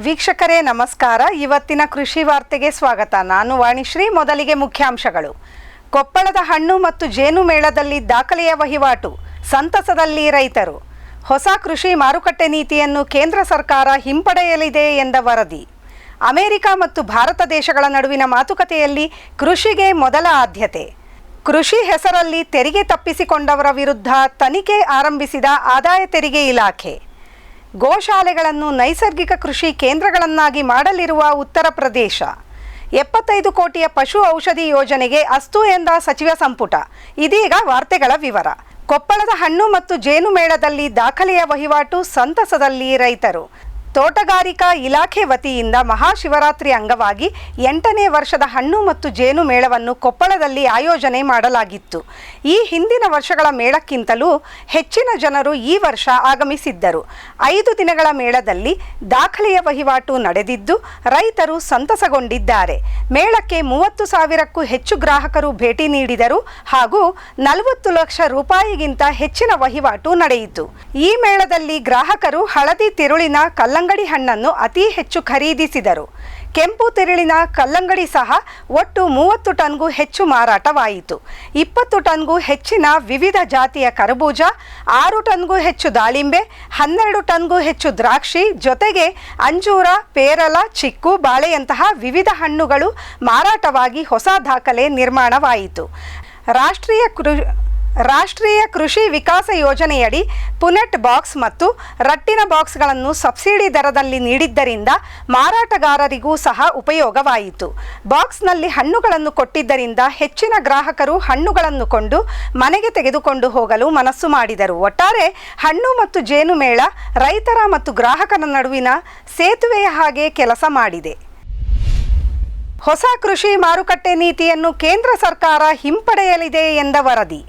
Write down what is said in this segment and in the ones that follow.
ವೀಕ್ಷಕರೇ ನಮಸ್ಕಾರ. ಇವತ್ತಿನ ಕೃಷಿ ವಾರ್ತೆಗೆ ಸ್ವಾಗತ. ನಾನು ವಾಣಿಶ್ರೀ. ಮೊದಲಿಗೆ ಮುಖ್ಯಾಂಶಗಳು. ಕೊಪ್ಪಳದ ಹಣ್ಣು ಮತ್ತು ಜೇನು ಮೇಳದಲ್ಲಿ ದಾಖಲೆಯ ವಹಿವಾಟು, ಸಂತಸದಲ್ಲಿ ರೈತರು. ಹೊಸ ಕೃಷಿ ಮಾರುಕಟ್ಟೆ ನೀತಿಯನ್ನು ಕೇಂದ್ರ ಸರ್ಕಾರ ಹಿಂಪಡೆಯಲಿದೆ ಎಂದ ವರದಿ. ಅಮೆರಿಕ ಮತ್ತು ಭಾರತ ದೇಶಗಳ ನಡುವಿನ ಮಾತುಕತೆಯಲ್ಲಿ ಕೃಷಿಗೆ ಮೊದಲ ಆದ್ಯತೆ. ಕೃಷಿ ಹೆಸರಲ್ಲಿ ತೆರಿಗೆ ತಪ್ಪಿಸಿಕೊಂಡವರ ವಿರುದ್ಧ ತನಿಖೆ ಆರಂಭಿಸಿದ ಆದಾಯ ತೆರಿಗೆ ಇಲಾಖೆ. ಗೋಶಾಲೆಗಳನ್ನು ನೈಸರ್ಗಿಕ ಕೃಷಿ ಕೇಂದ್ರಗಳನ್ನಾಗಿ ಮಾಡಲಿರುವ ಉತ್ತರ ಪ್ರದೇಶ. 75 ಕೋಟಿಯ ಪಶು ಔಷಧಿ ಯೋಜನೆಗೆ ಅಸ್ತು ಎಂದ ಸಚಿವ ಸಂಪುಟ. ಇದೀಗ ವಾರ್ತೆಗಳ ವಿವರ. ಕೊಪ್ಪಳದ ಹಣ್ಣು ಮತ್ತು ಜೇನು ಮೇಳದಲ್ಲಿ ದಾಖಲೆಯ ವಹಿವಾಟು, ಸಂತಸದಲ್ಲಿ ರೈತರು. ತೋಟಗಾರಿಕಾ ಇಲಾಖೆ ವತಿಯಿಂದ ಮಹಾಶಿವರಾತ್ರಿ ಅಂಗವಾಗಿ 8ನೇ ವರ್ಷದ ಹಣ್ಣು ಮತ್ತು ಜೇನು ಮೇಳವನ್ನು ಕೊಪ್ಪಳದಲ್ಲಿ ಆಯೋಜನೆ ಮಾಡಲಾಗಿತ್ತು. ಈ ಹಿಂದಿನ ವರ್ಷಗಳ ಮೇಳಕ್ಕಿಂತಲೂ ಹೆಚ್ಚಿನ ಜನರು ಈ ವರ್ಷ ಆಗಮಿಸಿದ್ದರು. 5 ದಿನಗಳ ಮೇಳದಲ್ಲಿ ದಾಖಲೆಯ ವಹಿವಾಟು ನಡೆದಿದ್ದು ರೈತರು ಸಂತಸಗೊಂಡಿದ್ದಾರೆ. ಮೇಳಕ್ಕೆ 30,000ಕ್ಕೂ ಹೆಚ್ಚು ಗ್ರಾಹಕರು ಭೇಟಿ ನೀಡಿದರು ಹಾಗೂ 40 ಲಕ್ಷ ರೂಪಾಯಿಗಿಂತ ಹೆಚ್ಚಿನ ವಹಿವಾಟು ನಡೆಯಿತು. ಈ ಮೇಳದಲ್ಲಿ ಗ್ರಾಹಕರು ಹಳದಿ ತಿರುಳಿನ ಕಲ್ಲಂಗಡಿ ಹಣ್ಣನ್ನು ಅತಿ ಹೆಚ್ಚು ಖರೀದಿಸಿದರು. ಕೆಂಪು ತಿರುಳಿನ ಕಲ್ಲಂಗಡಿ ಸಹ ಒಟ್ಟು 30 ಟನ್ಗೂ ಹೆಚ್ಚು ಮಾರಾಟವಾಯಿತು. 20 ಟನ್ಗೂ ಹೆಚ್ಚಿನ ವಿವಿಧ ಜಾತಿಯ ಕರಬೂಜ, 6 ಟನ್ಗೂ ಹೆಚ್ಚು ದಾಳಿಂಬೆ, 12 ಟನ್ಗೂ ಹೆಚ್ಚು ದ್ರಾಕ್ಷಿ, ಜೊತೆಗೆ ಅಂಜೂರ, ಪೇರಲ, ಚಿಕ್ಕು, ಬಾಳೆಯಂತಹ ವಿವಿಧ ಹಣ್ಣುಗಳು ಮಾರಾಟವಾಗಿ ಹೊಸ ದಾಖಲೆ ನಿರ್ಮಾಣವಾಯಿತು. ರಾಷ್ಟ್ರೀಯ ಕೃಷಿ ವಿಕಾಸ ಯೋಜನೆಯಡಿ ಪುನೆಟ್ ಬಾಕ್ಸ್ ಮತ್ತು ರಟ್ಟಿನ ಬಾಕ್ಸ್ಗಳನ್ನು ಸಬ್ಸಿಡಿ ದರದಲ್ಲಿ ನೀಡಿದ್ದರಿಂದ ಮಾರಾಟಗಾರರಿಗೂ ಸಹ ಉಪಯೋಗವಾಯಿತು. ಬಾಕ್ಸ್ನಲ್ಲಿ ಹಣ್ಣುಗಳನ್ನು ಕೊಟ್ಟಿದ್ದರಿಂದ ಹೆಚ್ಚಿನ ಗ್ರಾಹಕರು ಹಣ್ಣುಗಳನ್ನು ಕೊಂಡು ಮನೆಗೆ ತೆಗೆದುಕೊಂಡು ಹೋಗಲು ಮನಸ್ಸು ಮಾಡಿದರು. ಒಟ್ಟಾರೆ ಹಣ್ಣು ಮತ್ತು ಜೇನು ಮೇಳ ರೈತರ ಮತ್ತು ಗ್ರಾಹಕರ ನಡುವಿನ ಸೇತುವೆಯ ಹಾಗೆ ಕೆಲಸ ಮಾಡಿದೆ. ಹೊಸ ಕೃಷಿ ಮಾರುಕಟ್ಟೆ ನೀತಿಯನ್ನು ಕೇಂದ್ರ ಸರ್ಕಾರ ಹಿಂಪಡೆಯಲಿದೆ ಎಂದ ವರದಿ.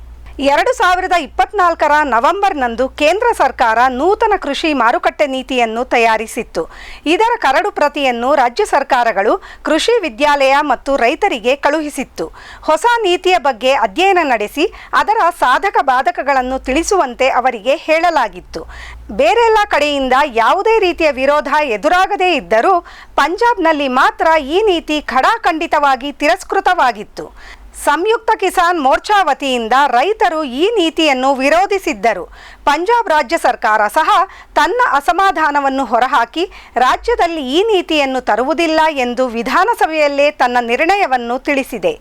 2024ರ ನವೆಂಬರ್ನಂದು ಕೇಂದ್ರ ಸರ್ಕಾರ ನೂತನ ಕೃಷಿ ಮಾರುಕಟ್ಟೆ ನೀತಿಯನ್ನು ತಯಾರಿಸಿತ್ತು. ಇದರ ಕರಡು ಪ್ರತಿಯನ್ನು ರಾಜ್ಯ ಸರ್ಕಾರಗಳು ಕೃಷಿ ವಿದ್ಯಾಲಯ ಮತ್ತು ರೈತರಿಗೆ ಕಳುಹಿಸಿತ್ತು. ಹೊಸ ನೀತಿಯ ಬಗ್ಗೆ ಅಧ್ಯಯನ ನಡೆಸಿ ಅದರ ಸಾಧಕ ಬಾಧಕಗಳನ್ನು ತಿಳಿಸುವಂತೆ ಅವರಿಗೆ ಹೇಳಲಾಗಿತ್ತು. ಬೇರೆಲ್ಲ ಕಡೆಯಿಂದ ಯಾವುದೇ ರೀತಿಯ ವಿರೋಧ ಎದುರಾಗದೇ ಇದ್ದರೂ ಪಂಜಾಬ್ನಲ್ಲಿ ಮಾತ್ರ ಈ ನೀತಿ ಖಡಾಖಂಡಿತವಾಗಿ ತಿರಸ್ಕೃತವಾಗಿತ್ತು. ಸಂಯುಕ್ತ ಕಿಸಾನ್ ಮೋರ್ಚಾ ವತಿಯಿಂದ ರೈತರು ಈ ನೀತಿಯನ್ನು ವಿರೋಧಿಸಿದ್ದರು. ಪಂಜಾಬ್ ರಾಜ್ಯ ಸರ್ಕಾರ ಸಹ ತನ್ನ ಅಸಮಾಧಾನವನ್ನು ಹೊರಹಾಕಿ ರಾಜ್ಯದಲ್ಲಿ ಈ ನೀತಿಯನ್ನು ತರುವುದಿಲ್ಲ ಎಂದು ವಿಧಾನಸಭೆಯಲ್ಲೇ ತನ್ನ ನಿರ್ಣಯವನ್ನು ತಿಳಿಸಿದೆ.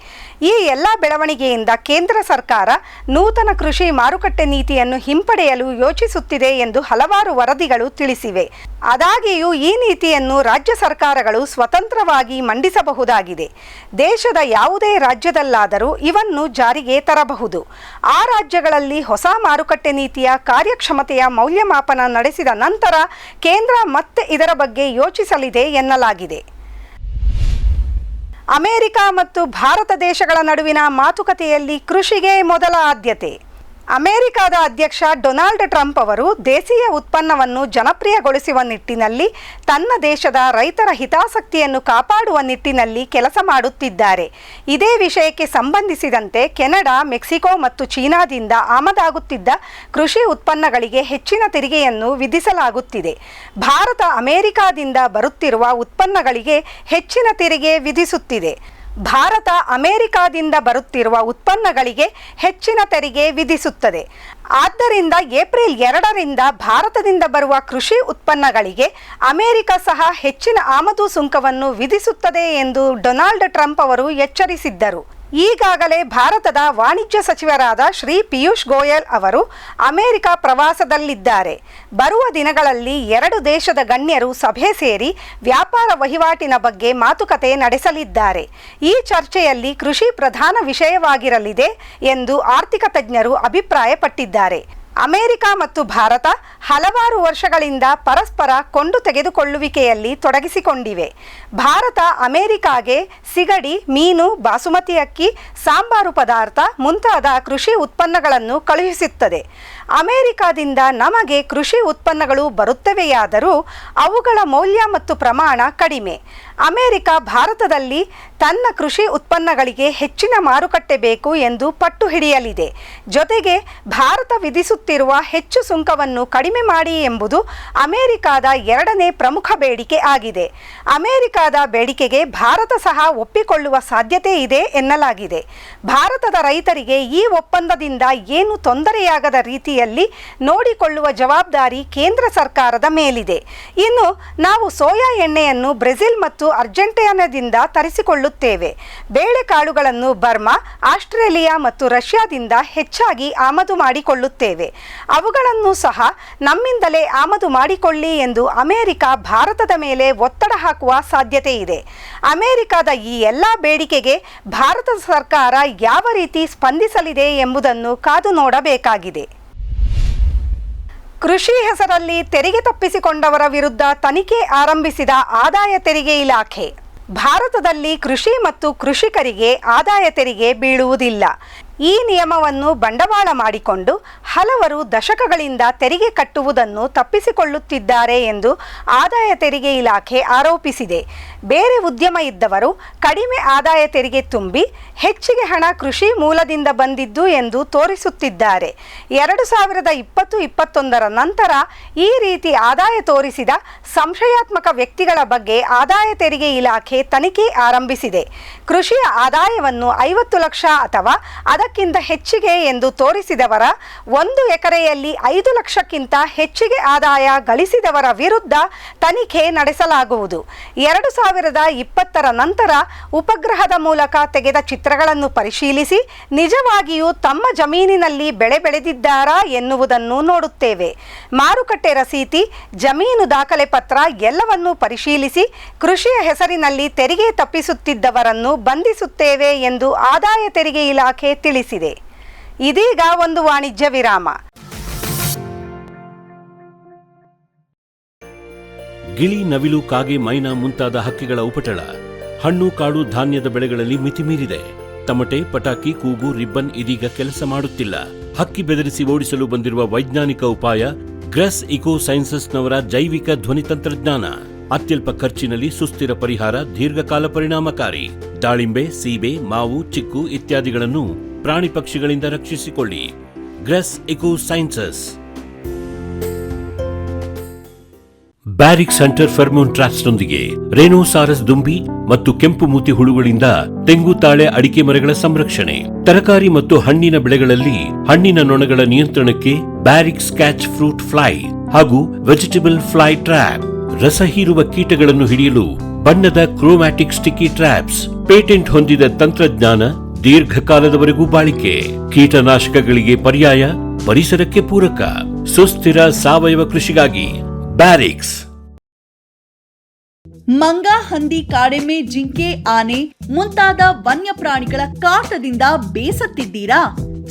ಈ ಎಲ್ಲ ಬೆಳವಣಿಗೆಯಿಂದ ಕೇಂದ್ರ ಸರ್ಕಾರ ನೂತನ ಕೃಷಿ ಮಾರುಕಟ್ಟೆ ನೀತಿಯನ್ನು ಹಿಂಪಡೆಯಲು ಯೋಚಿಸುತ್ತಿದೆ ಎಂದು ಹಲವಾರು ವರದಿಗಳು ತಿಳಿಸಿವೆ. ಆದಾಗ್ಯೂ ಈ ನೀತಿಯನ್ನು ರಾಜ್ಯ ಸರ್ಕಾರಗಳು ಸ್ವತಂತ್ರವಾಗಿ ಮಂಡಿಸಬಹುದಾಗಿದೆ. ದೇಶದ ಯಾವುದೇ ರಾಜ್ಯದಲ್ಲಾದರೂ ಇವನ್ನು ಜಾರಿಗೆ ತರಬಹುದು. ಆ ರಾಜ್ಯಗಳಲ್ಲಿ ಹೊಸ ಮಾರುಕಟ್ಟೆ ನೀತಿಯ ಕಾರ್ಯಕ್ಷಮತೆಯ ಮೌಲ್ಯಮಾಪನ ನಡೆಸಿದ ನಂತರ ಕೇಂದ್ರ ಮತ್ತೆ ಇದರ ಬಗ್ಗೆ ಯೋಚಿಸಲಿದೆ ಎನ್ನಲಾಗಿದೆ. ಅಮೆರಿಕ ಮತ್ತು ಭಾರತ ದೇಶಗಳ ನಡುವಿನ ಮಾತುಕತೆಯಲ್ಲಿ ಕೃಷಿಗೆ ಮೊದಲ ಆದ್ಯತೆ. ಅಮೆರಿಕದ ಅಧ್ಯಕ್ಷ ಡೊನಾಲ್ಡ್ ಟ್ರಂಪ್ ಅವರು ದೇಶೀಯ ಉತ್ಪನ್ನವನ್ನು ಜನಪ್ರಿಯಗೊಳಿಸುವ ನಿಟ್ಟಿನಲ್ಲಿ ತನ್ನ ದೇಶದ ರೈತರ ಹಿತಾಸಕ್ತಿಯನ್ನು ಕಾಪಾಡುವ ನಿಟ್ಟಿನಲ್ಲಿ ಕೆಲಸ ಮಾಡುತ್ತಿದ್ದಾರೆ. ಇದೇ ವಿಷಯಕ್ಕೆ ಸಂಬಂಧಿಸಿದಂತೆ ಕೆನಡಾ, ಮೆಕ್ಸಿಕೋ ಮತ್ತು ಚೀನಾದಿಂದ ಆಮದಾಗುತ್ತಿದ್ದ ಕೃಷಿ ಉತ್ಪನ್ನಗಳಿಗೆ ಹೆಚ್ಚಿನ ತೆರಿಗೆಯನ್ನು ವಿಧಿಸಲಾಗುತ್ತಿದೆ. ಭಾರತ ಅಮೆರಿಕದಿಂದ ಬರುತ್ತಿರುವ ಉತ್ಪನ್ನಗಳಿಗೆ ಹೆಚ್ಚಿನ ತೆರಿಗೆ ವಿಧಿಸುತ್ತಿದೆ. ಭಾರತ ಅಮೆರಿಕದಿಂದ ಬರುತ್ತಿರುವ ಉತ್ಪನ್ನಗಳಿಗೆ ಹೆಚ್ಚಿನ ತೆರಿಗೆ ವಿಧಿಸುತ್ತದೆ. ಆದ್ದರಿಂದ ಏಪ್ರಿಲ್ 2ರಿಂದ ಭಾರತದಿಂದ ಬರುವ ಕೃಷಿ ಉತ್ಪನ್ನಗಳಿಗೆ ಅಮೆರಿಕ ಸಹ ಹೆಚ್ಚಿನ ಆಮದು ಸುಂಕವನ್ನು ವಿಧಿಸುತ್ತದೆ ಎಂದು ಡೊನಾಲ್ಡ್ ಟ್ರಂಪ್ ಅವರು ಎಚ್ಚರಿಸಿದ್ದರು. ಈಗಾಗಲೇ ಭಾರತದ ವಾಣಿಜ್ಯ ಸಚಿವರಾದ ಶ್ರೀ ಪಿಯೂಷ್ ಗೋಯಲ್ ಅವರು ಅಮೆರಿಕ ಪ್ರವಾಸದಲ್ಲಿದ್ದಾರೆ. ಬರುವ ದಿನಗಳಲ್ಲಿ 2 ದೇಶದ ಗಣ್ಯರು ಸಭೆ ಸೇರಿ ವ್ಯಾಪಾರ ವಹಿವಾಟಿನ ಬಗ್ಗೆ ಮಾತುಕತೆ ನಡೆಸಲಿದ್ದಾರೆ. ಈ ಚರ್ಚೆಯಲ್ಲಿ ಕೃಷಿ ಪ್ರಧಾನ ವಿಷಯವಾಗಿರಲಿದೆ ಎಂದು ಆರ್ಥಿಕ ತಜ್ಞರು ಅಭಿಪ್ರಾಯಪಟ್ಟಿದ್ದಾರೆ. ಅಮೆರಿಕ ಮತ್ತು ಭಾರತ ಹಲವಾರು ವರ್ಷಗಳಿಂದ ಪರಸ್ಪರ ಕೊಂಡು ತೆಗೆದುಕೊಳ್ಳುವಿಕೆಯಲ್ಲಿ ತೊಡಗಿಸಿಕೊಂಡಿವೆ. ಭಾರತ ಅಮೆರಿಕಾಗೆ ಸಿಗಡಿ, ಮೀನು, ಬಾಸುಮತಿ ಅಕ್ಕಿ, ಸಾಂಬಾರು ಪದಾರ್ಥ ಮುಂತಾದ ಕೃಷಿ ಉತ್ಪನ್ನಗಳನ್ನು ಕಳುಹಿಸುತ್ತದೆ. ಅಮೆರಿಕಾದಿಂದ ನಮಗೆ ಕೃಷಿ ಉತ್ಪನ್ನಗಳು ಬರುತ್ತವೆಯಾದರೂ ಅವುಗಳ ಮೌಲ್ಯ ಮತ್ತು ಪ್ರಮಾಣ ಕಡಿಮೆ. ಅಮೆರಿಕ ಭಾರತದಲ್ಲಿ ತನ್ನ ಕೃಷಿ ಉತ್ಪನ್ನಗಳಿಗೆ ಹೆಚ್ಚಿನ ಮಾರುಕಟ್ಟೆ ಬೇಕು ಎಂದು ಪಟ್ಟು ಹಿಡಿಯಲಿದೆ. ಜೊತೆಗೆ ಭಾರತ ವಿಧಿಸುತ್ತಿರುವ ಹೆಚ್ಚು ಸುಂಕವನ್ನು ಕಡಿಮೆ ಮಾಡಿ ಎಂಬುದು ಅಮೆರಿಕದ ಎರಡನೇ ಪ್ರಮುಖ ಬೇಡಿಕೆ ಆಗಿದೆ. ಅಮೆರಿಕದ ಬೇಡಿಕೆಗೆ ಭಾರತ ಸಹ ಒಪ್ಪಿಕೊಳ್ಳುವ ಸಾಧ್ಯತೆ ಇದೆ ಎನ್ನಲಾಗಿದೆ. ಭಾರತದ ರೈತರಿಗೆ ಈ ಒಪ್ಪಂದದಿಂದ ಏನು ತೊಂದರೆಯಾಗದ ರೀತಿಯಲ್ಲಿ ನೋಡಿಕೊಳ್ಳುವ ಜವಾಬ್ದಾರಿ ಕೇಂದ್ರ ಸರ್ಕಾರದ ಮೇಲಿದೆ. ಇನ್ನು ನಾವು ಸೋಯಾ ಎಣ್ಣೆಯನ್ನು ಬ್ರೆಜಿಲ್ ಮತ್ತು ಅರ್ಜೆಂಟೀನಾದಿಂದ ತರಿಸಿಕೊಳ್ಳುತ್ತೇವೆ. ಬೇಳೆಕಾಳುಗಳನ್ನು ಬರ್ಮಾ, ಆಸ್ಟ್ರೇಲಿಯಾ ಮತ್ತು ರಷ್ಯಾದಿಂದ ಹೆಚ್ಚಾಗಿ ಆಮದು ಮಾಡಿಕೊಳ್ಳುತ್ತೇವೆ. ಅವುಗಳನ್ನು ಸಹ ನಮ್ಮಿಂದಲೇ ಆಮದು ಮಾಡಿಕೊಳ್ಳಿ ಎಂದು ಅಮೆರಿಕ ಭಾರತದ ಮೇಲೆ ಒತ್ತಡ ಹಾಕುವ ಸಾಧ್ಯತೆ ಇದೆ. ಅಮೆರಿಕದ ಈ ಎಲ್ಲ ಬೇಡಿಕೆಗೆ ಭಾರತ ಸರ್ಕಾರ ಯಾವ ರೀತಿ ಸ್ಪಂದಿಸಲಿದೆ ಎಂಬುದನ್ನು ಕಾದು ನೋಡಬೇಕಾಗಿದೆ. ಕೃಷಿ ಹೆಸರಲ್ಲಿ ತೆರಿಗೆ ತಪ್ಪಿಸಿಕೊಂಡವರ ವಿರುದ್ಧ ತನಿಖೆ ಆರಂಭಿಸಿದ ಆದಾಯ ತೆರಿಗೆ ಇಲಾಖೆ. ಭಾರತದಲ್ಲಿ ಕೃಷಿ ಮತ್ತು ಕೃಷಿಕರಿಗೆ ಆದಾಯ ತೆರಿಗೆ ಬೀಳುವುದಿಲ್ಲ. ಈ ನಿಯಮವನ್ನು ಬಂಡವಾಳ ಮಾಡಿಕೊಂಡು ಹಲವರು ದಶಕಗಳಿಂದ ತೆರಿಗೆ ಕಟ್ಟುವುದನ್ನು ತಪ್ಪಿಸಿಕೊಳ್ಳುತ್ತಿದ್ದಾರೆ ಎಂದು ಆದಾಯ ತೆರಿಗೆ ಇಲಾಖೆ ಆರೋಪಿಸಿದೆ. ಬೇರೆ ಉದ್ಯಮ ಇದ್ದವರು ಕಡಿಮೆ ಆದಾಯ ತೆರಿಗೆ ತುಂಬಿ ಹೆಚ್ಚಿಗೆ ಹಣ ಕೃಷಿ ಮೂಲದಿಂದ ಬಂದಿದ್ದು ಎಂದು ತೋರಿಸುತ್ತಿದ್ದಾರೆ. 2020-21 ನಂತರ ಈ ರೀತಿ ಆದಾಯ ತೋರಿಸಿದ ಸಂಶಯಾತ್ಮಕ ವ್ಯಕ್ತಿಗಳ ಬಗ್ಗೆ ಆದಾಯ ತೆರಿಗೆ ಇಲಾಖೆ ತನಿಖೆ ಆರಂಭಿಸಿದೆ. ಕೃಷಿಯ ಆದಾಯವನ್ನು 50 ಲಕ್ಷ ಅಥವಾ ಅದಕ್ಕಿಂತ ಹೆಚ್ಚಿಗೆ ಎಂದು ತೋರಿಸಿದವರ 1 ಎಕರೆಯಲ್ಲಿ 5 ಲಕ್ಷಕ್ಕಿಂತ ಹೆಚ್ಚಿಗೆ ಆದಾಯ ಗಳಿಸಿದವರ ವಿರುದ್ಧ ತನಿಖೆ ನಡೆಸಲಾಗುವುದು. 2020 ನಂತರ ಉಪಗ್ರಹದ ಮೂಲಕ ತೆಗೆದ ಚಿತ್ರಗಳನ್ನು ಪರಿಶೀಲಿಸಿ ನಿಜವಾಗಿಯೂ ತಮ್ಮ ಜಮೀನಿನಲ್ಲಿ ಬೆಳೆ ಬೆಳೆದಿದ್ದಾರಾ ಎನ್ನುವುದನ್ನು ನೋಡುತ್ತೇವೆ. ಮಾರುಕಟ್ಟೆ ರಸೀತಿ, ಜಮೀನು ದಾಖಲೆ ಪತ್ರ ಎಲ್ಲವನ್ನೂ ಪರಿಶೀಲಿಸಿ ಕೃಷಿಯ ಹೆಸರಿನಲ್ಲಿ ತೆರಿಗೆ ತಪ್ಪಿಸುತ್ತಿದ್ದವರನ್ನು ಬಂಧಿಸುತ್ತೇವೆ ಎಂದು ಆದಾಯ ತೆರಿಗೆ ಇಲಾಖೆ ತಿಳಿಸಿದೆ. ಇದೀಗ ಒಂದು ವಾಣಿಜ್ಯ ವಿರಾಮ. ಗಿಳಿ, ನವಿಲು, ಕಾಗೆ, ಮೈನಾ ಮುಂತಾದ ಹಕ್ಕಿಗಳ ಉಪಟಳ ಹಣ್ಣು, ಕಾಳು, ಧಾನ್ಯದ ಬೆಳೆಗಳಲ್ಲಿ ಮಿತಿಮೀರಿದೆ. ತಮಟೆ, ಪಟಾಕಿ, ಕೂಗು, ರಿಬ್ಬನ್ ಇದೀಗ ಕೆಲಸ ಮಾಡುತ್ತಿಲ್ಲ. ಹಕ್ಕಿ ಬೆದರಿಸಿ ಓಡಿಸಲು ಬಂದಿರುವ ವೈಜ್ಞಾನಿಕ ಉಪಾಯ ಗ್ರೆಸ್ ಇಕೋ ಸೈನ್ಸಸ್ನವರ ಜೈವಿಕ ಧ್ವನಿ ತಂತ್ರಜ್ಞಾನ. ಅತ್ಯಲ್ಪ ಖರ್ಚಿನಲ್ಲಿ ಸುಸ್ಥಿರ ಪರಿಹಾರ, ದೀರ್ಘಕಾಲ ಪರಿಣಾಮಕಾರಿ. ದಾಳಿಂಬೆ, ಸೀಬೆ, ಮಾವು, ಚಿಕ್ಕು ಇತ್ಯಾದಿಗಳನ್ನು ಪ್ರಾಣಿ ಪಕ್ಷಿಗಳಿಂದ ರಕ್ಷಿಸಿಕೊಳ್ಳಿ. ಗ್ರೆಸ್ eco sciences. Barrix hunter pheromone ಟ್ರಾಪ್ಸ್ನೊಂದಿಗೆ ರೇನೋಸಾರಸ್ ದುಂಬಿ ಮತ್ತು ಕೆಂಪು ಮೂತಿ ಹುಳುಗಳಿಂದ ತೆಂಗು, ತಾಳೆ, ಅಡಿಕೆ ಮರಗಳ ಸಂರಕ್ಷಣೆ. ತರಕಾರಿ ಮತ್ತು ಹಣ್ಣಿನ ಬೆಳೆಗಳಲ್ಲಿ ಹಣ್ಣಿನ ನೊಣಗಳ ನಿಯಂತ್ರಣಕ್ಕೆ ಬ್ಯಾರಿಕ್ಸ್ ಕ್ಯಾಚ್ ಫ್ರೂಟ್ ಫ್ಲೈ ಹಾಗೂ ವೆಜಿಟೇಬಲ್ ಫ್ಲೈ ಟ್ರ್ಯಾಪ್. ರಸ ಹೀರುವ ಕೀಟಗಳನ್ನು ಹಿಡಿಯಲು ಬಣ್ಣದ ಕ್ರೋಮ್ಯಾಟಿಕ್ ಸ್ಟಿಕ್ಕಿ ಟ್ರ್ಯಾಪ್ಸ್. ಪೇಟೆಂಟ್ ಹೊಂದಿದ ತಂತ್ರಜ್ಞಾನ, ದೀರ್ಘಕಾಲದವರೆಗೂ ಬಾಳಿಕೆ. ಕೀಟನಾಶಕಗಳಿಗೆ ಪರ್ಯಾಯ, ಪರಿಸರಕ್ಕೆ ಪೂರಕ. ಸುಸ್ಥಿರ ಸಾವಯವ ಕೃಷಿಗಾಗಿ ಬ್ಯಾರಿಕ್ಸ್. ಮಂಗ, ಹಂದಿ, ಕಾಡೆಮ್ಮೆ, ಜಿಂಕೆ, ಆನೆ ಮುಂತಾದ ವನ್ಯ ಪ್ರಾಣಿಗಳ ಕಾಟದಿಂದ ಬೇಸತ್ತಿದ್ದೀರಾ?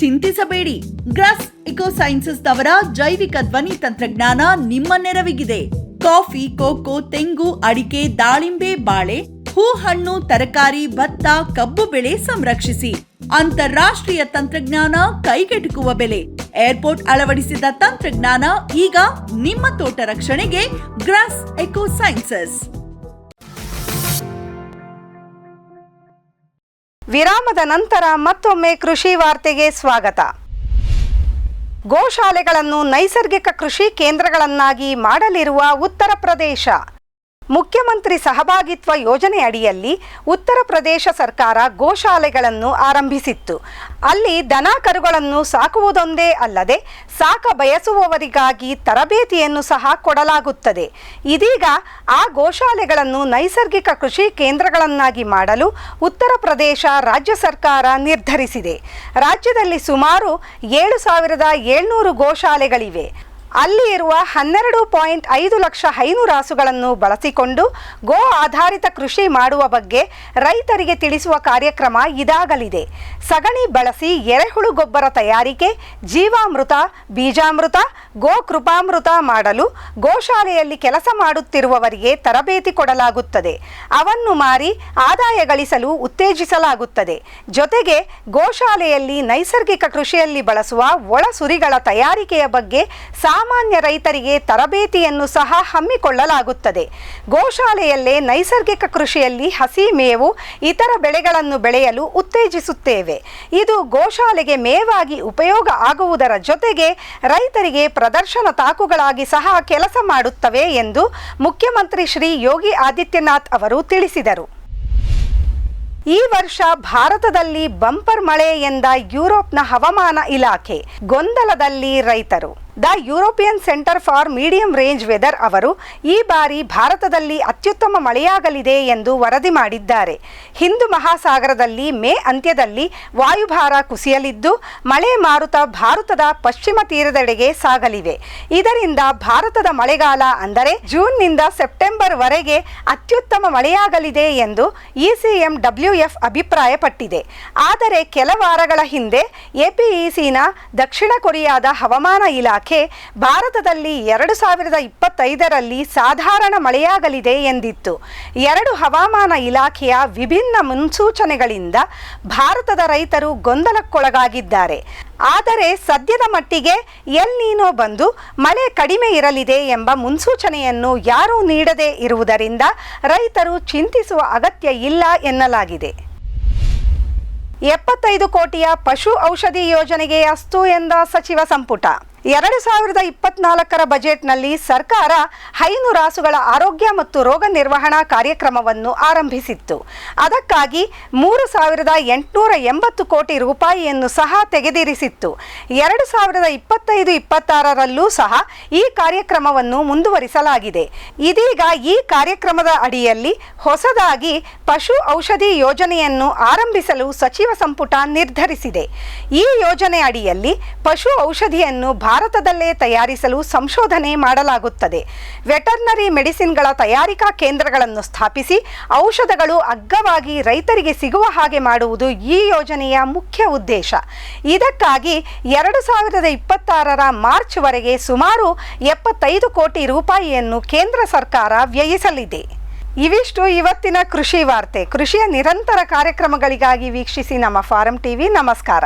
ಚಿಂತಿಸಬೇಡಿ. ಗ್ರಾಸ್ ಇಕೋ ಸೈನ್ಸಸ್ ನವರ ಜೈವಿಕ ಧ್ವನಿ ತಂತ್ರಜ್ಞಾನ ನಿಮ್ಮ ನೆರವಿಗಿದೆ. ಕಾಫಿ, ಕೋಕೋ, ತೆಂಗು, ಅಡಿಕೆ, ದಾಳಿಂಬೆ, ಬಾಳೆ, ಹೂ, ಹಣ್ಣು, ತರಕಾರಿ, ಭತ್ತ, ಕಬ್ಬು ಬೆಳೆ ಸಂರಕ್ಷಿಸಿ. ಅಂತಾರಾಷ್ಟ್ರೀಯ ತಂತ್ರಜ್ಞಾನ, ಕೈಗೆಟುಕುವ ಬೆಲೆ. ಏರ್ಪೋರ್ಟ್ ಅಳವಡಿಸಿದ ತಂತ್ರಜ್ಞಾನ ಈಗ ನಿಮ್ಮ ತೋಟ ರಕ್ಷಣೆಗೆ ಗ್ರಾಸ್ ಎಕೋ ಸೈನ್ಸಸ್. ವಿರಾಮದ ನಂತರ ಮತ್ತೊಮ್ಮೆ ಕೃಷಿ ವಾರ್ತೆಗೆ ಸ್ವಾಗತ. ಗೋಶಾಲೆಗಳನ್ನು ನೈಸರ್ಗಿಕ ಕೃಷಿ ಕೇಂದ್ರಗಳನ್ನಾಗಿ ಮಾಡಲಿರುವ ಉತ್ತರ ಪ್ರದೇಶ. ಮುಖ್ಯಮಂತ್ರಿ ಸಹಭಾಗಿತ್ವ ಯೋಜನೆ ಅಡಿಯಲ್ಲಿ ಉತ್ತರ ಪ್ರದೇಶ ಸರ್ಕಾರ ಗೋಶಾಲೆಗಳನ್ನು ಆರಂಭಿಸಿತ್ತು. ಅಲ್ಲಿ ದನ ಕರುಗಳನ್ನು ಸಾಕುವುದೊಂದೇ ಅಲ್ಲದೆ ಸಾಕ ಬಯಸುವವರಿಗಾಗಿ ತರಬೇತಿಯನ್ನು ಸಹ ಕೊಡಲಾಗುತ್ತದೆ. ಇದೀಗ ಆ ಗೋಶಾಲೆಗಳನ್ನು ನೈಸರ್ಗಿಕ ಕೃಷಿ ಕೇಂದ್ರಗಳನ್ನಾಗಿ ಮಾಡಲು ಉತ್ತರ ಪ್ರದೇಶ ರಾಜ್ಯ ಸರ್ಕಾರ ನಿರ್ಧರಿಸಿದೆ. ರಾಜ್ಯದಲ್ಲಿ ಸುಮಾರು 7,700 ಗೋಶಾಲೆಗಳಿವೆ. ಅಲ್ಲಿ ಇರುವ 12.5 ಲಕ್ಷ ಹೈನು ರಾಸುಗಳನ್ನು ಬಳಸಿಕೊಂಡು ಗೋ ಆಧಾರಿತ ಕೃಷಿ ಮಾಡುವ ಬಗ್ಗೆ ರೈತರಿಗೆ ತಿಳಿಸುವ ಕಾರ್ಯಕ್ರಮ ಇದಾಗಲಿದೆ. ಸಗಣಿ ಬಳಸಿ ಎರೆಹುಳು ಗೊಬ್ಬರ ತಯಾರಿಕೆ, ಜೀವಾಮೃತ, ಬೀಜಾಮೃತ, ಗೋ ಕೃಪಾಮೃತ ಮಾಡಲು ಗೋಶಾಲೆಯಲ್ಲಿ ಕೆಲಸ ಮಾಡುತ್ತಿರುವವರಿಗೆ ತರಬೇತಿ ಕೊಡಲಾಗುತ್ತದೆ. ಅವನ್ನು ಮಾರಿ ಆದಾಯ ಗಳಿಸಲು ಉತ್ತೇಜಿಸಲಾಗುತ್ತದೆ. ಜೊತೆಗೆ ಗೋಶಾಲೆಯಲ್ಲಿ ನೈಸರ್ಗಿಕ ಕೃಷಿಯಲ್ಲಿ ಬಳಸುವ ಒಳಸುರಿಗಳ ತಯಾರಿಕೆಯ ಬಗ್ಗೆ ಸಾಮಾನ್ಯ ರೈತರಿಗೆ ತರಬೇತಿಯನ್ನು ಸಹ ಹಮ್ಮಿಕೊಳ್ಳಲಾಗುತ್ತದೆ. ಗೋಶಾಲೆಯಲ್ಲೇ ನೈಸರ್ಗಿಕ ಕೃಷಿಯಲ್ಲಿ ಹಸಿ ಮೇವು, ಇತರ ಬೆಳೆಗಳನ್ನು ಬೆಳೆಯಲು ಉತ್ತೇಜಿಸುತ್ತೇವೆ. ಇದು ಗೋಶಾಲೆಗೆ ಮೇವಾಗಿ ಉಪಯೋಗ ಆಗುವುದರ ಜೊತೆಗೆ ರೈತರಿಗೆ ಪ್ರದರ್ಶನ ತಾಕುಗಳಾಗಿ ಸಹ ಕೆಲಸ ಮಾಡುತ್ತವೆ ಎಂದು ಮುಖ್ಯಮಂತ್ರಿ ಶ್ರೀ ಯೋಗಿ ಆದಿತ್ಯನಾಥ್ ಅವರು ತಿಳಿಸಿದರು. ಈ ವರ್ಷ ಭಾರತದಲ್ಲಿ ಬಂಪರ್ ಮಳೆ ಎಂದ ಯುರೋಪ್ನ ಹವಾಮಾನ ಇಲಾಖೆ. ಗೊಂದಲದಲ್ಲಿ ರೈತರು. The European centre for medium range weather ಅವರು ಈ ಬಾರಿ ಭಾರತದಲ್ಲಿ ಅತ್ಯುತ್ತಮ ಮಳೆಯಾಗಲಿದೆ ಎಂದು ವರದಿ ಮಾಡಿದ್ದಾರೆ. ಹಿಂದೂ ಮಹಾಸಾಗರದಲ್ಲಿ ಮೇ ಅಂತ್ಯದಲ್ಲಿ ವಾಯುಭಾರ ಕುಸಿಯಲಿದ್ದು ಮಳೆ ಮಾರುತ ಭಾರತದ ಪಶ್ಚಿಮ ತೀರದೆಡೆಗೆ ಸಾಗಲಿವೆ. ಇದರಿಂದ ಭಾರತದ ಮಳೆಗಾಲ ಅಂದರೆ ಜೂನ್ನಿಂದ ಸೆಪ್ಟೆಂಬರ್ ವರೆಗೆ ಅತ್ಯುತ್ತಮ ಮಳೆಯಾಗಲಿದೆ ಎಂದು ECMWF ಅಭಿಪ್ರಾಯಪಟ್ಟಿದೆ. ಆದರೆ ಕೆಲ ವಾರಗಳ ಹಿಂದೆ APECನ ದಕ್ಷಿಣ ಕೊರಿಯಾದ ಹವಾಮಾನ ಇಲಾಖೆ ಭಾರತದಲ್ಲಿ 2025ರಲ್ಲಿ ಸಾಧಾರಣ ಮಳೆಯಾಗಲಿದೆ ಎಂದಿತ್ತು. ಎರಡು ಹವಾಮಾನ ಇಲಾಖೆಯ ವಿಭಿನ್ನ ಮುನ್ಸೂಚನೆಗಳಿಂದ ಭಾರತದ ರೈತರು ಗೊಂದಲಕ್ಕೊಳಗಾಗಿದ್ದಾರೆ. ಆದರೆ ಸದ್ಯದ ಮಟ್ಟಿಗೆ ಎಲ್ ನೀನೋ ಬಂದು ಮಳೆ ಕಡಿಮೆ ಇರಲಿದೆ ಎಂಬ ಮುನ್ಸೂಚನೆಯನ್ನು ಯಾರೂ ನೀಡದೇ ಇರುವುದರಿಂದ ರೈತರು ಚಿಂತಿಸುವ ಅಗತ್ಯ ಇಲ್ಲ ಎನ್ನಲಾಗಿದೆ. 75 ಕೋಟಿಯ ಪಶು ಔಷಧಿ ಯೋಜನೆಗೆ ಅಸ್ತು ಎಂದ ಸಚಿವ ಸಂಪುಟ. 2024ರ ಬಜೆಟ್ನಲ್ಲಿ ಸರ್ಕಾರ ಹೈನು ರಾಸುಗಳ ಆರೋಗ್ಯ ಮತ್ತು ರೋಗ ನಿರ್ವಹಣಾ ಕಾರ್ಯಕ್ರಮವನ್ನು ಆರಂಭಿಸಿತ್ತು. ಅದಕ್ಕಾಗಿ 3,880 ಕೋಟಿ ರೂಪಾಯಿಯನ್ನು ಸಹ ತೆಗೆದಿರಿಸಿತ್ತು. 2025-26ರಲ್ಲೂ ಸಹ ಈ ಕಾರ್ಯಕ್ರಮವನ್ನು ಮುಂದುವರಿಸಲಾಗಿದೆ. ಇದೀಗ ಈ ಕಾರ್ಯಕ್ರಮದ ಅಡಿಯಲ್ಲಿ ಹೊಸದಾಗಿ ಪಶು ಔಷಧಿ ಯೋಜನೆಯನ್ನು ಆರಂಭಿಸಲು ಸಚಿವ ಸಂಪುಟ ನಿರ್ಧರಿಸಿದೆ. ಈ ಯೋಜನೆ ಅಡಿಯಲ್ಲಿ ಪಶು ಔಷಧಿಯನ್ನು ಭಾರತದಲ್ಲೇ ತಯಾರಿಸಲು ಸಂಶೋಧನೆ ಮಾಡಲಾಗುತ್ತದೆ. ವೆಟರ್ನರಿ ಮೆಡಿಸಿನ್ಗಳ ತಯಾರಿಕಾ ಕೇಂದ್ರಗಳನ್ನು ಸ್ಥಾಪಿಸಿ ಔಷಧಗಳು ಅಗ್ಗವಾಗಿ ರೈತರಿಗೆ ಸಿಗುವ ಹಾಗೆ ಮಾಡುವುದು ಈ ಯೋಜನೆಯ ಮುಖ್ಯ ಉದ್ದೇಶ. ಇದಕ್ಕಾಗಿ 2026ರ ಮಾರ್ಚ್ವರೆಗೆ ಸುಮಾರು 75 ಕೋಟಿ ರೂಪಾಯಿಯನ್ನು ಕೇಂದ್ರ ಸರ್ಕಾರ ವ್ಯಯಿಸಲಿದೆ. ಇವಿಷ್ಟು ಇವತ್ತಿನ ಕೃಷಿ ವಾರ್ತೆ. ಕೃಷಿಯ ನಿರಂತರ ಕಾರ್ಯಕ್ರಮಗಳಿಗಾಗಿ ವೀಕ್ಷಿಸಿ ನಮ್ಮ ಫಾರಂ ಟಿವಿ. ನಮಸ್ಕಾರ.